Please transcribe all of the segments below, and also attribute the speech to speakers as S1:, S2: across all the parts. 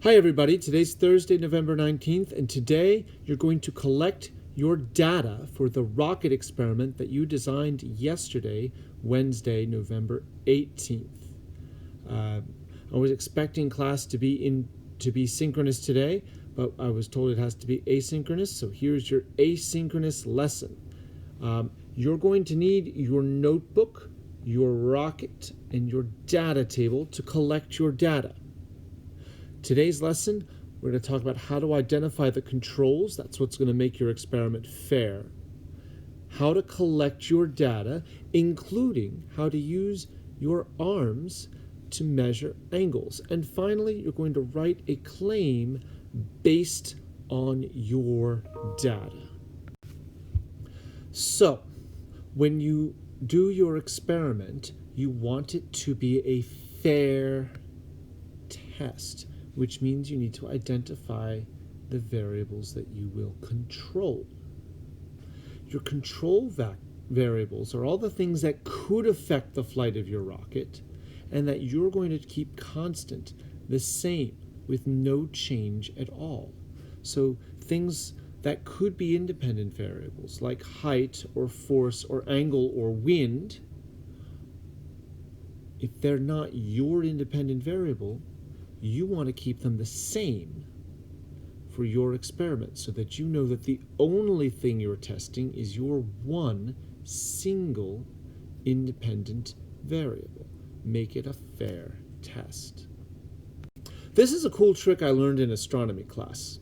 S1: Hi everybody, today's Thursday, November 19th, and today you're going to collect your data for the rocket experiment that you designed yesterday, Wednesday, November 18th. I was expecting class to be synchronous today, but I was told it has to be asynchronous, so here's your asynchronous lesson. You're going to need your notebook, your rocket, and your data table to collect your data. Today's lesson, we're going to talk about how to identify the controls. That's what's going to make your experiment fair. How to collect your data, including how to use your arms to measure angles. And finally, you're going to write a claim based on your data. So, when you do your experiment, you want it to be a fair test, which means you need to identify the variables that you will control. Your control variables are all the things that could affect the flight of your rocket and that you're going to keep constant, the same, with no change at all. So things that could be independent variables like height or force or angle or wind, if they're not your independent variable, you want to keep them the same for your experiment so that you know that the only thing you're testing is your one single independent variable. Make it a fair test. This is a cool trick I learned in astronomy class.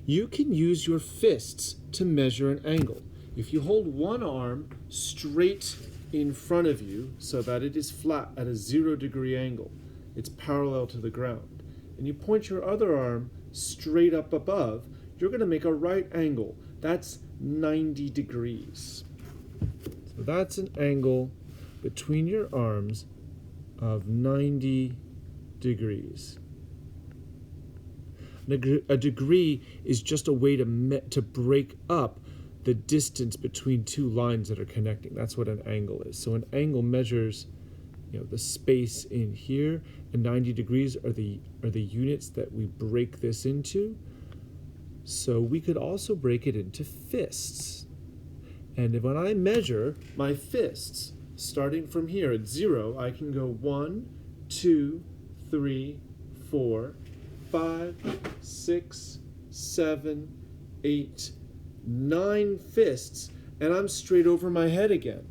S1: You can use your fists to measure an angle. If you hold one arm straight in front of you so that it is flat at a 0-degree angle, it's parallel to the ground, and you point your other arm straight up above, you're going to make a right angle. That's 90 degrees. So that's an angle between your arms of 90 degrees. A degree is just a way to break up the distance between two lines that are connecting. That's what an angle is. So an angle measures the space in here, and 90 degrees are the units that we break this into. So we could also break it into fists. And when I measure my fists, starting from here at 0, I can go 1, 2, 3, 4, 5, 6, 7, 8, 9 fists, and I'm straight over my head again.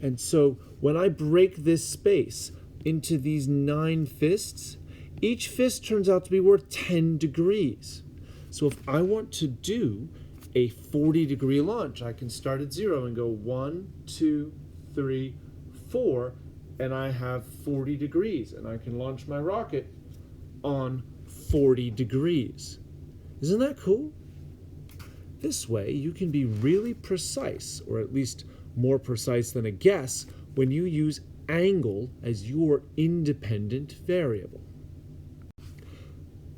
S1: And so when I break this space into these 9 fists, each fist turns out to be worth 10 degrees. So if I want to do a 40-degree launch, I can start at 0 and go 1, 2, 3, 4, and I have 40 degrees, and I can launch my rocket on 40 degrees. Isn't that cool? This way, you can be really precise, or at least more precise than a guess, when you use angle as your independent variable.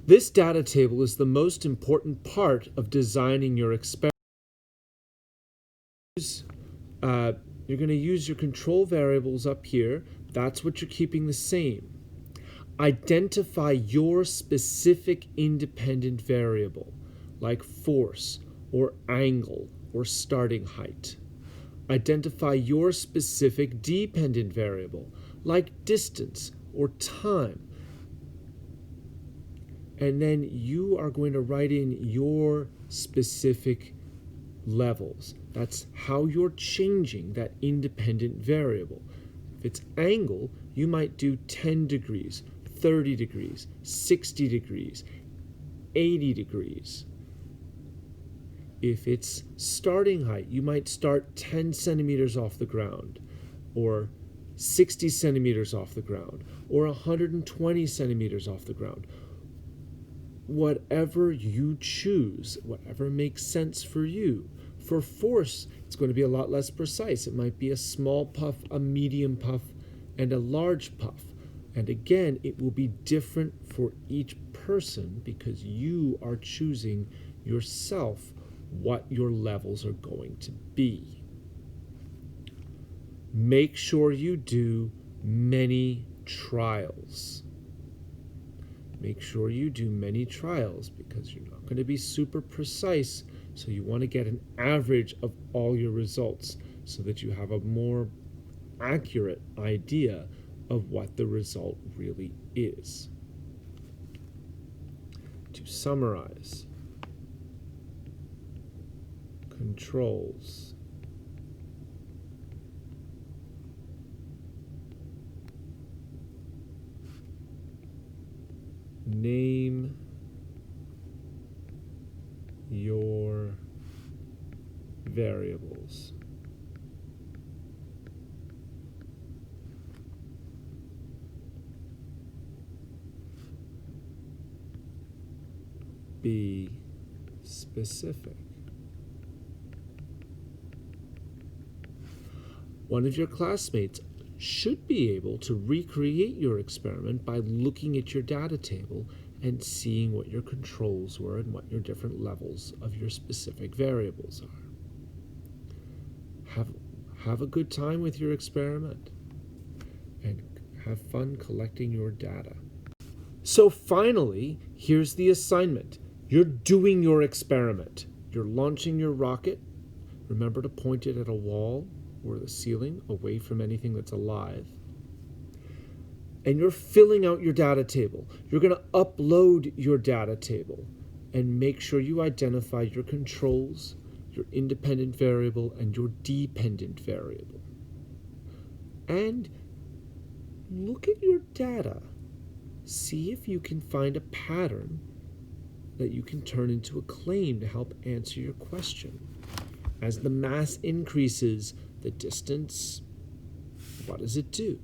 S1: This data table is the most important part of designing your experiment. You're going to use your control variables up here. That's what you're keeping the same. Identify your specific independent variable, like force or angle or starting height. Identify your specific dependent variable, like distance or time. And then you are going to write in your specific levels. That's how you're changing that independent variable. If it's angle, you might do 10 degrees, 30 degrees, 60 degrees, 80 degrees. If it's starting height, you might start 10 centimeters off the ground, or 60 centimeters off the ground, or 120 centimeters off the ground. Whatever you choose, whatever makes sense for you. For force, it's going to be a lot less precise. It might be a small puff, a medium puff, and a large puff. And again, it will be different for each person because you are choosing yourself what your levels are going to be. Make sure you do many trials. Make sure you do many trials because you're not going to be super precise. So you want to get an average of all your results so that you have a more accurate idea of what the result really is. To summarize, controls, name your variables. Be specific. One of your classmates should be able to recreate your experiment by looking at your data table and seeing what your controls were and what your different levels of your specific variables are. Have a good time with your experiment and have fun collecting your data. So finally, here's the assignment. You're doing your experiment. You're launching your rocket. Remember to point it at a wall or the ceiling, away from anything that's alive. And you're filling out your data table. You're going to upload your data table and make sure you identify your controls, your independent variable, and your dependent variable. And look at your data. See if you can find a pattern that you can turn into a claim to help answer your question. As the mass increases, the distance, what does it do?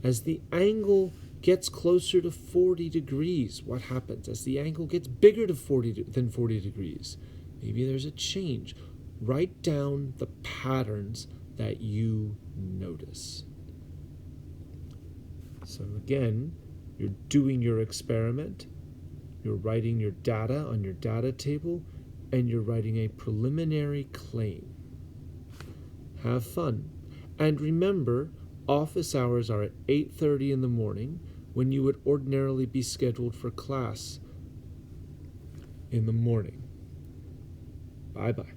S1: As the angle gets closer to 40 degrees, what happens? As the angle gets bigger than 40 degrees, maybe there's a change. Write down the patterns that you notice. So again, you're doing your experiment, you're writing your data on your data table, and you're writing a preliminary claim. Have fun. And remember, office hours are at 8:30 in the morning when you would ordinarily be scheduled for class in the morning. Bye-bye.